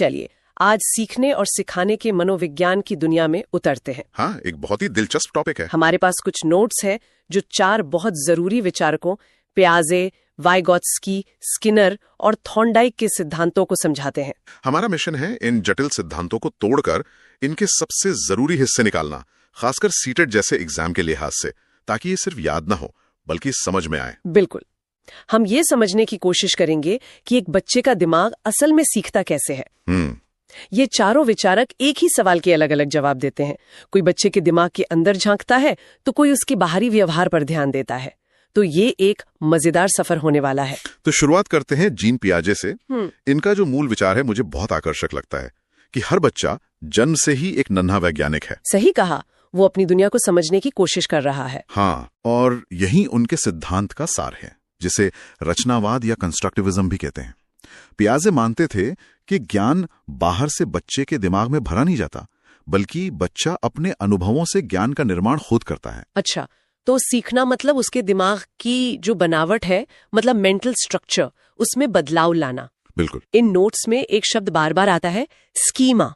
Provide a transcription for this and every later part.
चलिए आज सीखने और सिखाने के मनोविज्ञान की दुनिया में उतरते हैं। हाँ, एक बहुत ही दिलचस्प टॉपिक है। हमारे पास कुछ नोट्स है जो 4 बहुत जरूरी विचारकों पियाजे, वाइगोत्स्की, स्किनर और थॉर्नडाइक के सिद्धांतों को समझाते हैं। हमारा मिशन है इन जटिल सिद्धांतों को तोड़कर इनके सबसे जरूरी हिस्से निकालना, खासकर सीटेट जैसे एग्जाम के लिहाज से, ताकि ये सिर्फ याद ना हो बल्कि समझ में आए। बिल्कुल, हम ये समझने की कोशिश करेंगे कि एक बच्चे का दिमाग असल में सीखता कैसे है। ये चारों विचारक एक ही सवाल के अलग अलग जवाब देते हैं। कोई बच्चे के दिमाग के अंदर झांकता है तो कोई उसके बाहरी व्यवहार पर ध्यान देता है। तो ये एक मजेदार सफर होने वाला है। तो शुरुआत करते हैं जीन पियाजे से। इनका जो मूल विचार है मुझे बहुत आकर्षक लगता है कि हर बच्चा जन्म से ही एक नन्हा वैज्ञानिक है। सही कहा, वो अपनी दुनिया को समझने की कोशिश कर रहा है। हाँ, और यही उनके सिद्धांत का सार है, जिसे रचनावाद या कंस्ट्रक्टिविज्म भी कहते हैं। पियाजे मानते थे कि ज्ञान बाहर से बच्चे के दिमाग में भरा नहीं जाता, बल्कि बच्चा अपने अनुभवों से ज्ञान का निर्माण खुद करता है। अच्छा, तो सीखना मतलब उसके दिमाग की जो बनावट है, मतलब मेंटल स्ट्रक्चर, उसमें बदलाव लाना। बिल्कुल। इन नोट्स में एक शब्द बार बार आता है, स्कीमा।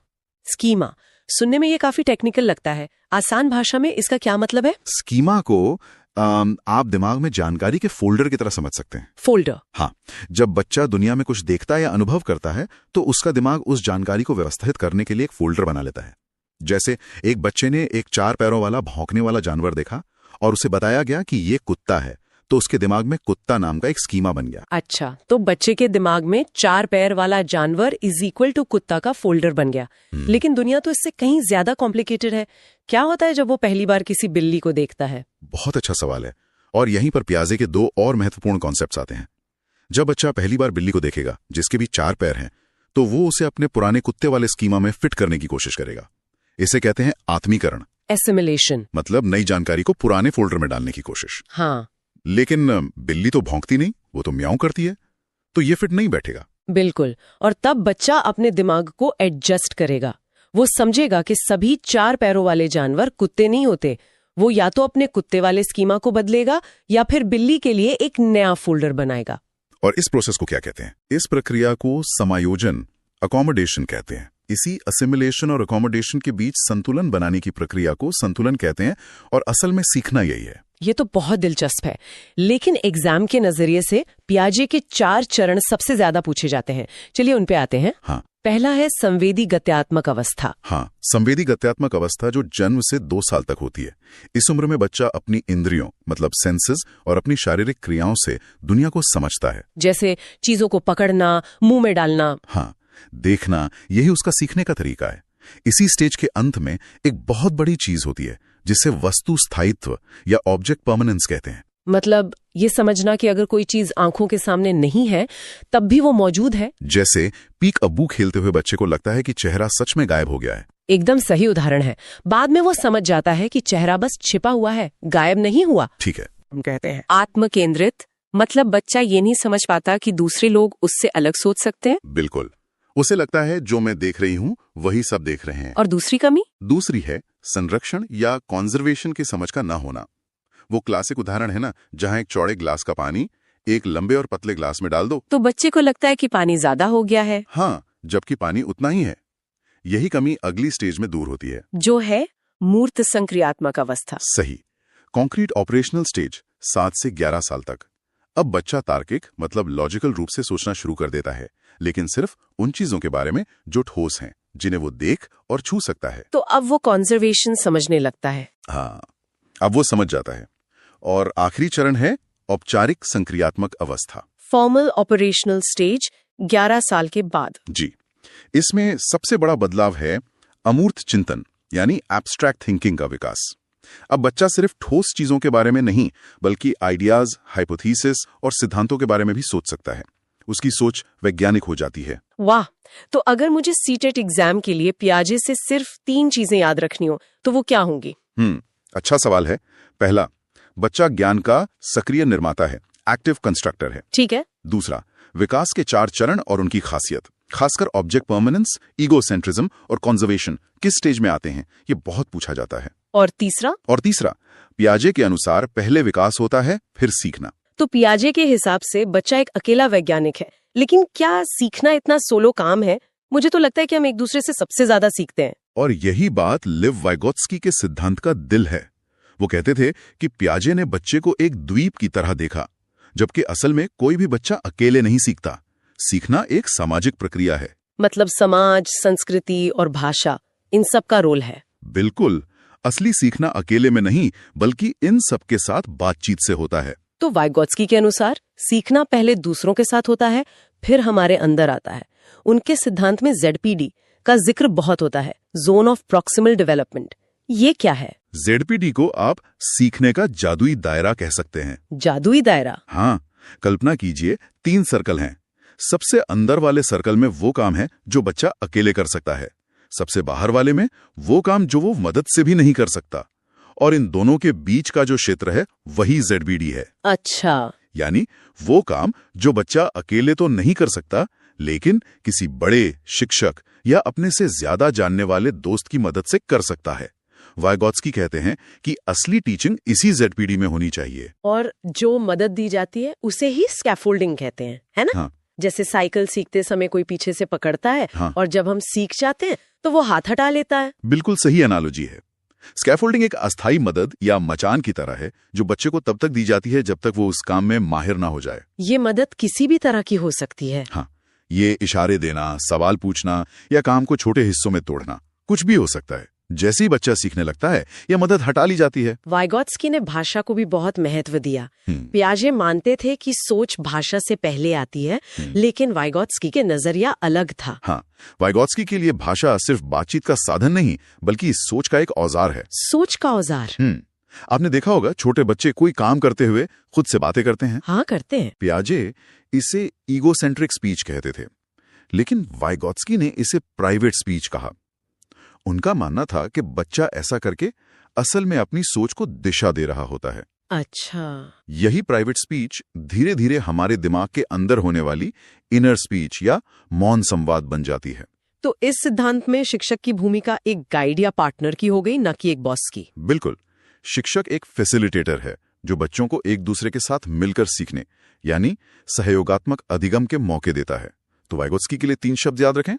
स्कीमा सुनने में ये काफी टेक्निकल लगता है। आसान भाषा में इसका क्या मतलब है? स्कीमा को आप दिमाग में जानकारी के फोल्डर की तरह समझ सकते हैं। फोल्डर? हाँ, जब बच्चा दुनिया में कुछ देखता या अनुभव करता है तो उसका दिमाग उस जानकारी को व्यवस्थित करने के लिए एक फोल्डर बना लेता है। जैसे एक बच्चे ने एक 4 पैरों वाला भौंकने वाला जानवर देखा और उसे बताया गया कि ये कुत्ता है, तो उसके दिमाग में कुत्ता नाम का एक स्कीमा बन गया। अच्छा, तो बच्चे के दिमाग में 4 पैर वाला जानवर इज इक्वल टू कुत्ता का फोल्डर बन गया। लेकिन दुनिया तो इससे कहीं ज्यादा कॉम्प्लिकेटेड है। क्या होता है जब वो पहली बार किसी बिल्ली को देखता है? बहुत अच्छा सवाल है, और यहीं पर पियाजे के 2 और महत्वपूर्ण कॉन्सेप्ट्स आते हैं। जब बच्चा पहली बार बिल्ली को देखेगा जिसके भी 4 पैर हैं, तो वो उसे अपने पुराने कुत्ते वाले स्कीमा में फिट करने की कोशिश करेगा। इसे कहते हैं आत्मीकरण, एसिमिलेशन, मतलब नई जानकारी को पुराने फोल्डर में डालने की कोशिश। हाँ, लेकिन बिल्ली तो भौंकती नहीं, वो तो म्याऊं करती है, तो ये फिट नहीं बैठेगा। बिल्कुल, और तब बच्चा अपने दिमाग को एडजस्ट करेगा। वो समझेगा कि सभी 4 पैरों वाले जानवर कुत्ते नहीं होते। वो या तो अपने कुत्ते वाले स्कीमा को बदलेगा या फिर बिल्ली के लिए एक नया फोल्डर बनाएगा। और इस प्रोसेस को क्या कहते हैं? इस प्रक्रिया को समायोजन, अकोमोडेशन कहते हैं। इसी असिमिलेशन और अकोमोडेशन के बीच संतुलन बनाने की प्रक्रिया को संतुलन कहते हैं, और असल में सीखना यही है। ये तो बहुत दिलचस्प है। लेकिन एग्जाम के नजरिए से पियाजे के 4 चरण सबसे ज्यादा पूछे जाते हैं। चलिए उन पे आते हैं। हाँ। पहला है संवेदी गत्यात्मक अवस्था। हाँ, संवेदी गत्यात्मक अवस्था जो जन्म से 2 साल तक होती है। इस उम्र में बच्चा अपनी इंद्रियों, मतलब सेंसेस, और अपनी शारीरिक क्रियाओं से दुनिया को समझता है। जैसे चीजों को पकड़ना, मुंह में डालना। हाँ, देखना, यही उसका सीखने का तरीका है। इसी स्टेज के अंत में एक बहुत बड़ी चीज होती है जिसे वस्तु स्थायित्व या ऑब्जेक्ट परमानेंस कहते हैं। मतलब ये समझना कि अगर कोई चीज आंखों के सामने नहीं है तब भी वो मौजूद है। जैसे पीक अब्बू खेलते हुए बच्चे को लगता है कि चेहरा सच में गायब हो गया है। एकदम सही उदाहरण है। बाद में वो समझ जाता है कि चेहरा बस छिपा हुआ है, गायब नहीं हुआ। ठीक है। हम कहते हैं आत्म केंद्रित, मतलब बच्चा ये नहीं समझ पाता कि दूसरे लोग उससे अलग सोच सकते हैं। बिल्कुल, उसे लगता है जो मैं देख रही हूँ वही सब देख रहे हैं। और दूसरी कमी? दूसरी है संरक्षण या कॉन्जर्वेशन की समझ का ना होना। वो क्लासिक उदाहरण है ना, जहां एक चौड़े ग्लास का पानी एक लंबे और पतले ग्लास में डाल दो तो बच्चे को लगता है कि पानी ज्यादा हो गया है। हाँ, जबकि पानी उतना ही है। यही कमी अगली स्टेज में दूर होती है, जो है मूर्त संक्रियात्मक अवस्था। सही, कॉन्क्रीट ऑपरेशनल स्टेज 7 से 11 साल तक। अब बच्चा तार्किक, मतलब लॉजिकल रूप से सोचना शुरू कर देता है, लेकिन सिर्फ उन चीजों के बारे में जो ठोस हैं, जिन्हें वो देख और छू सकता है। तो अब वो कॉन्जर्वेशन समझने लगता है। हाँ, अब वो समझ जाता है। और आखिरी चरण है औपचारिक संक्रियात्मक अवस्था, फॉर्मल ऑपरेशनल स्टेज, 11 साल के बाद। जी, इसमें सबसे बड़ा बदलाव है अमूर्त चिंतन, यानी एब्स्ट्रैक्ट थिंकिंग का विकास। अब बच्चा सिर्फ ठोस चीजों के बारे में नहीं, बल्कि आइडियाज, हाइपोथेसिस और सिद्धांतों के बारे में भी सोच सकता है। उसकी सोच वैज्ञानिक हो जाती है। वाह! तो अगर मुझे सीटेट एग्जाम के लिए पियाजे से सिर्फ 3 चीजें याद रखनी हो तो वो क्या होंगी? अच्छा सवाल है। पहला, बच्चा ज्ञान का सक्रिय निर्माता है, एक्टिव कंस्ट्रक्टर है। ठीक है। दूसरा, विकास के 4 चरण और उनकी खासियत, खासकर ऑब्जेक्ट परमानेंस, ईगोसेंट्रिज्म और कंजर्वेशन किस स्टेज में आते हैं, ये बहुत पूछा जाता है। और तीसरा, पियाजे के अनुसार पहले विकास होता है, फिर सीखना। तो पियाजे के हिसाब से बच्चा एक अकेला वैज्ञानिक है, लेकिन क्या सीखना इतना सोलो काम है? मुझे तो लगता है कि हम एक दूसरे से सबसे ज्यादा सीखते हैं। और यही बात लिव वाइगोत्स्की के सिद्धांत का दिल है। वो कहते थे कि पियाजे ने बच्चे को एक द्वीप की तरह देखा, जबकि असल में कोई भी बच्चा अकेले नहीं सीखता। सीखना एक सामाजिक प्रक्रिया है। मतलब समाज, संस्कृति और भाषा, इन सब का रोल है। बिल्कुल। असली सीखना अकेले में नहीं, बल्कि इन सब के साथ बातचीत से होता है। तो वाइगोत्स्की के अनुसार सीखना पहले दूसरों के साथ होता है, फिर हमारे अंदर आता है। उनके सिद्धांत में ZPD का जिक्र बहुत होता है, जोन ऑफ प्रॉक्सिमल डेवलपमेंट। ये क्या है? ZPD को आप सीखने का जादुई दायरा कह सकते हैं। जादुई दायरा? हाँ, कल्पना कीजिए 3 सर्कल हैं। सबसे अंदर वाले सर्कल में वो काम है जो बच्चा अकेले कर सकता है। सबसे बाहर वाले में वो काम जो वो मदद से भी नहीं कर सकता। और इन दोनों के बीच का जो क्षेत्र है वही ZPD है। अच्छा। यानी वो काम जो बच्चा अकेले तो नहीं कर सकता, लेकिन किसी बड़े शिक्षक या अपने से ज्यादा जानने वाले दोस्त की मदद से कर सकता है। वाइगोत्स्की कहते हैं कि असली टीचिंग इसी ZPD में होनी चाहिए। और जो मदद दी जाती है उसे ही स्कैफोल्डिंग कहते हैं, है ना? हाँ। जैसे साइकिल सीखते समय कोई पीछे से पकड़ता है, हाँ। और जब हम सीख जाते हैं तो वो हाथ हटा लेता है। बिल्कुल सही एनालॉजी है। स्कैफोल्डिंग एक अस्थायी मदद या मचान की तरह है जो बच्चे को तब तक दी जाती है जब तक वो उस काम में माहिर ना हो जाए। ये मदद किसी भी तरह की हो सकती है। हाँ, ये इशारे देना, सवाल पूछना या काम को छोटे हिस्सों में तोड़ना, कुछ भी हो सकता है। जैसे ही बच्चा सीखने लगता है, यह मदद हटा ली जाती है। वाइगोत्स्की ने भाषा को भी बहुत महत्व दिया। पियाजे मानते थे कि सोच भाषा से पहले आती है, लेकिन वाइगोत्स्की के नजरिया अलग था। हाँ, वाइगोत्स्की के लिए भाषा सिर्फ बातचीत का साधन नहीं, बल्कि सोच का एक औजार है। सोच का औजार? आपने देखा होगा छोटे बच्चे कोई काम करते हुए खुद से बातें करते हैं। हाँ, करते हैं। पियाजे इसे ईगोसेंट्रिक स्पीच कहते थे, लेकिन वाइगोत्स्की ने इसे प्राइवेट स्पीच कहा। उनका मानना था कि बच्चा ऐसा करके असल में अपनी सोच को दिशा दे रहा होता है। अच्छा। यही प्राइवेट स्पीच धीरे धीरे हमारे दिमाग के अंदर होने वाली इनर स्पीच या मौन संवाद बन जाती है। तो इस सिद्धांत में शिक्षक की भूमिका एक गाइड या पार्टनर की हो गई, न कि एक बॉस की। बिल्कुल। शिक्षक एक फैसिलिटेटर है जो बच्चों को एक दूसरे के साथ मिलकर सीखने यानी सहयोगात्मक अधिगम के मौके देता है। तो वाइगोत्स्की के लिए 3 शब्द याद रखें: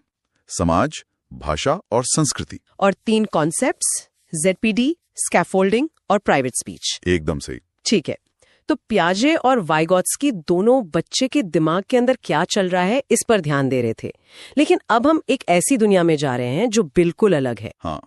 समाज, भाषा और संस्कृति। और 3 कॉन्सेप्ट्स: ZPD, स्कैफोल्डिंग और प्राइवेट स्पीच। एकदम सही। ठीक है। तो पियाजे और वाइगोत्स्की दोनों बच्चे के दिमाग के अंदर क्या चल रहा है इस पर ध्यान दे रहे थे, लेकिन अब हम एक ऐसी दुनिया में जा रहे हैं जो बिल्कुल अलग है। हाँ,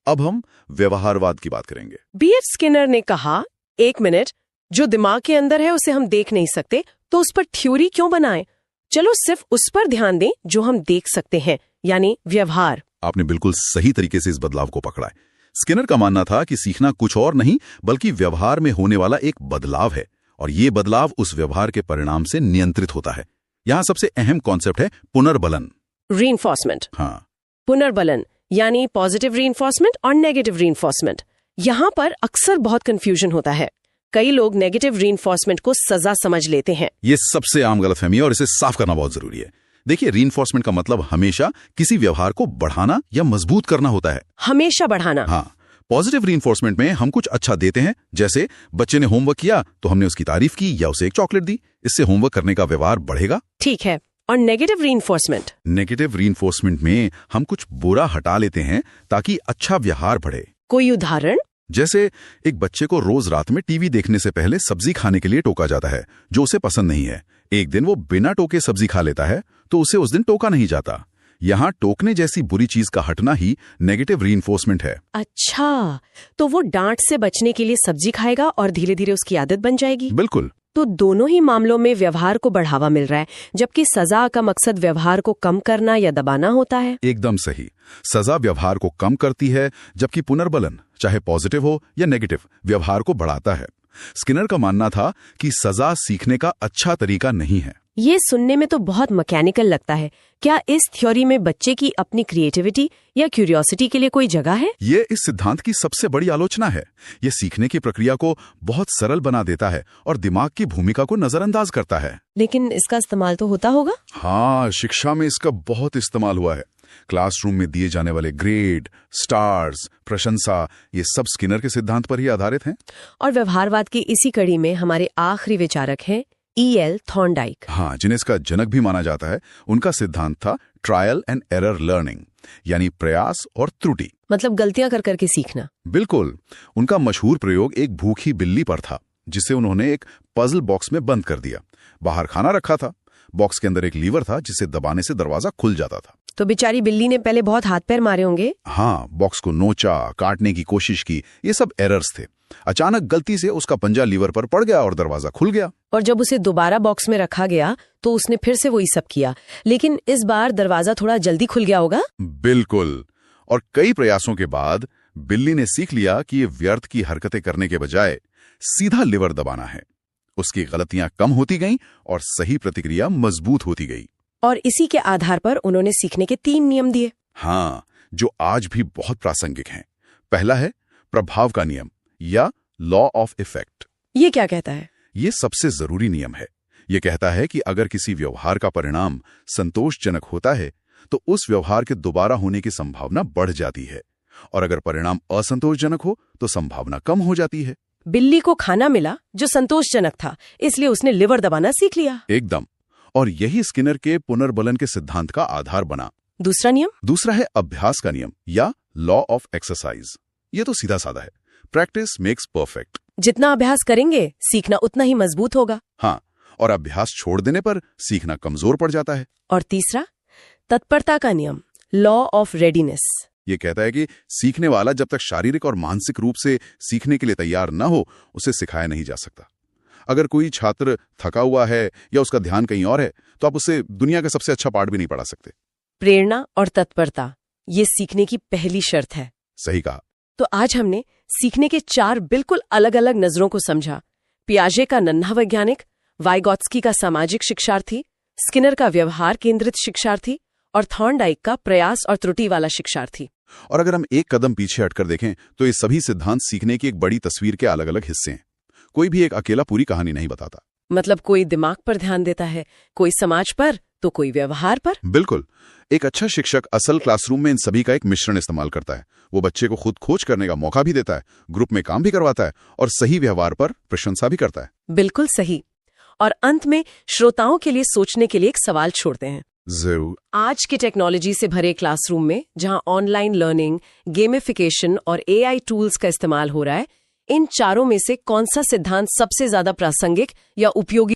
अब हम व्यवहारवाद की बात करेंगे। BF स्किनर ने कहा, 1 मिनट, जो दिमाग के अंदर है उसे हम देख नहीं सकते, तो उस पर थ्योरी क्यों बनाएं? चलो सिर्फ उस पर ध्यान दें जो हम देख सकते हैं, यानी व्यवहार। आपने बिल्कुल सही तरीके से इस बदलाव को पकड़ा है। स्किनर का मानना था कि सीखना कुछ और नहीं बल्कि व्यवहार में होने वाला एक बदलाव है, और ये बदलाव उस व्यवहार के परिणाम से नियंत्रित होता है। यहाँ सबसे अहम कॉन्सेप्ट है पुनर्बलन, रीइंफोर्समेंट। हाँ, पुनर्बलन यानी पॉजिटिव रीइंफोर्समेंट और नेगेटिव रीइंफोर्समेंट। यहाँ पर अक्सर बहुत कंफ्यूजन होता है। कई लोग नेगेटिव रीइंफोर्समेंट को सजा समझ लेते हैं। ये सबसे आम गलतफहमी है और इसे साफ करना बहुत जरूरी है। देखिए, रीइंफोर्समेंट का मतलब हमेशा किसी व्यवहार को बढ़ाना या मजबूत करना होता है। हमेशा बढ़ाना। हाँ, पॉजिटिव रीइंफोर्समेंट में हम कुछ अच्छा देते हैं, जैसे बच्चे ने होमवर्क किया तो हमने उसकी तारीफ की या उसे एक चॉकलेट दी। इससे होमवर्क करने का व्यवहार बढ़ेगा। ठीक है। और नेगेटिव रीइंफोर्समेंट? नेगेटिव रीइंफोर्समेंट में हम कुछ बुरा हटा लेते हैं ताकि अच्छा व्यवहार बढ़े। कोई उदाहरण? जैसे एक बच्चे को रोज रात में टीवी देखने से पहले सब्जी खाने के लिए टोका जाता है जो उसे पसंद नहीं है। एक दिन वो बिना टोके सब्जी खा लेता है तो उसे उस दिन टोका नहीं जाता। यहाँ टोकने जैसी बुरी चीज का हटना ही नेगेटिव रीइंफोर्समेंट है। अच्छा, तो वो डांट से बचने के लिए सब्जी खाएगा और धीरे धीरे उसकी आदत बन जाएगी। बिल्कुल। तो दोनों ही मामलों में व्यवहार को बढ़ावा मिल रहा है, जबकि सजा का मकसद व्यवहार को कम करना या दबाना होता है। एकदम सही। सजा व्यवहार को कम करती है, जबकि पुनर्बलन, चाहे पॉजिटिव हो या नेगेटिव, व्यवहार को बढ़ाता है। स्किनर का मानना था कि सजा सीखने का अच्छा तरीका नहीं है। ये सुनने में तो बहुत मैकेनिकल लगता है। क्या इस थ्योरी में बच्चे की अपनी क्रिएटिविटी या क्यूरियोसिटी के लिए कोई जगह है? ये इस सिद्धांत की सबसे बड़ी आलोचना है। ये सीखने की प्रक्रिया को बहुत सरल बना देता है और दिमाग की भूमिका को नजरअंदाज करता है। लेकिन इसका इस्तेमाल तो होता होगा? हाँ, शिक्षा में इसका बहुत इस्तेमाल हुआ है। क्लासरूम में दिए जाने वाले ग्रेड, स्टार्स, प्रशंसा, ये सब स्किनर के सिद्धांत पर ही आधारित हैं। और व्यवहारवाद की इसी कड़ी में हमारे आखिरी विचारक हैं E.L. थॉर्नडाइक। हाँ, जिन्हें इसका जनक भी माना जाता है। उनका सिद्धांत था ट्रायल एंड एरर लर्निंग, यानी प्रयास और त्रुटि। मतलब गलतियां कर करके सीखना। बिल्कुल। उनका मशहूर प्रयोग एक भूखी बिल्ली पर था, जिसे उन्होंने एक पजल बॉक्स में बंद कर दिया। बाहर खाना रखा था, बॉक्स के अंदर एक लीवर था जिसे दबाने से दरवाजा खुल जाता था। तो बेचारी बिल्ली ने पहले बहुत हाथ पैर मारे होंगे। हाँ, बॉक्स को नोचा, काटने की कोशिश की, ये सब एरर्स थे। अचानक गलती से उसका पंजा लीवर पर पड़ गया और दरवाजा खुल गया। और जब उसे दोबारा बॉक्स में रखा गया तो उसने फिर से वही सब किया, लेकिन इस बार दरवाजा थोड़ा जल्दी खुल गया होगा। बिल्कुल। और कई प्रयासों के बाद बिल्ली ने सीख लिया कि ये व्यर्थ की हरकतें करने के बजाय सीधा लीवर दबाना है। उसकी गलतियां कम होती गईं और सही प्रतिक्रिया मजबूत होती गई। और इसी के आधार पर उन्होंने सीखने के 3 नियम दिए। हाँ, जो आज भी बहुत प्रासंगिक हैं। पहला है प्रभाव का नियम या लॉ ऑफ इफेक्ट। ये क्या कहता है? ये सबसे जरूरी नियम है। ये कहता है कि अगर किसी व्यवहार का परिणाम संतोषजनक होता है तो उस व्यवहार के दोबारा होने की संभावना बढ़ जाती है, और अगर परिणाम असंतोषजनक हो तो संभावना कम हो जाती है। बिल्ली को खाना मिला जो संतोषजनक था, इसलिए उसने लिवर दबाना सीख लिया। एकदम। और यही स्किनर के पुनर्बलन के सिद्धांत का आधार बना। दूसरा नियम? दूसरा है अभ्यास का नियम या लॉ ऑफ एक्सरसाइज। ये तो सीधा साधा है, प्रैक्टिस मेक्स परफेक्ट। जितना अभ्यास करेंगे सीखना उतना ही मजबूत होगा। हाँ, और अभ्यास छोड़ देने पर सीखना कमजोर पड़ जाता है। और तीसरा तत्परता का नियम, लॉ ऑफ रेडीनेस। ये कहता है कि सीखने वाला जब तक शारीरिक और मानसिक रूप से सीखने के लिए तैयार न हो, उसे सिखाया नहीं जा सकता। अगर कोई छात्र थका हुआ है या उसका ध्यान कहीं और है, तो आप उसे दुनिया का सबसे अच्छा पाठ भी नहीं पढ़ा सकते। प्रेरणा और तत्परता, ये सीखने की पहली शर्त है। सही कहा। तो आज हमने सीखने के 4 बिल्कुल अलग अलग नजरों को समझा। पियाजे का नन्हा वैज्ञानिक, वाइगॉत्स्की का सामाजिक शिक्षार्थी, स्किनर का व्यवहार केंद्रित शिक्षार्थी और थॉर्नडाइक का प्रयास और त्रुटि वाला शिक्षार्थी। और अगर हम एक कदम पीछे हटकर देखें तो ये सभी सिद्धांत सीखने की एक बड़ी तस्वीर के अलग अलग हिस्से हैं। कोई भी एक अकेला पूरी कहानी नहीं बताता। मतलब कोई दिमाग पर ध्यान देता है, कोई समाज पर, तो कोई व्यवहार पर। बिल्कुल। एक अच्छा शिक्षक असल क्लासरूम में इन सभी का एक मिश्रण इस्तेमाल करता है। वो बच्चे को खुद खोज करने का मौका भी देता है, ग्रुप में काम भी करवाता है और सही व्यवहार पर प्रशंसा भी करता है। बिल्कुल सही। और अंत में श्रोताओं के लिए सोचने के लिए एक सवाल छोड़ते हैं। जरूर। आज की टेक्नोलॉजी से भरे क्लासरूम में जहां ऑनलाइन लर्निंग, गेमिफिकेशन और AI टूल्स का इस्तेमाल हो रहा है, इन चारों में से कौन सा सिद्धांत सबसे ज्यादा प्रासंगिक या उपयोगी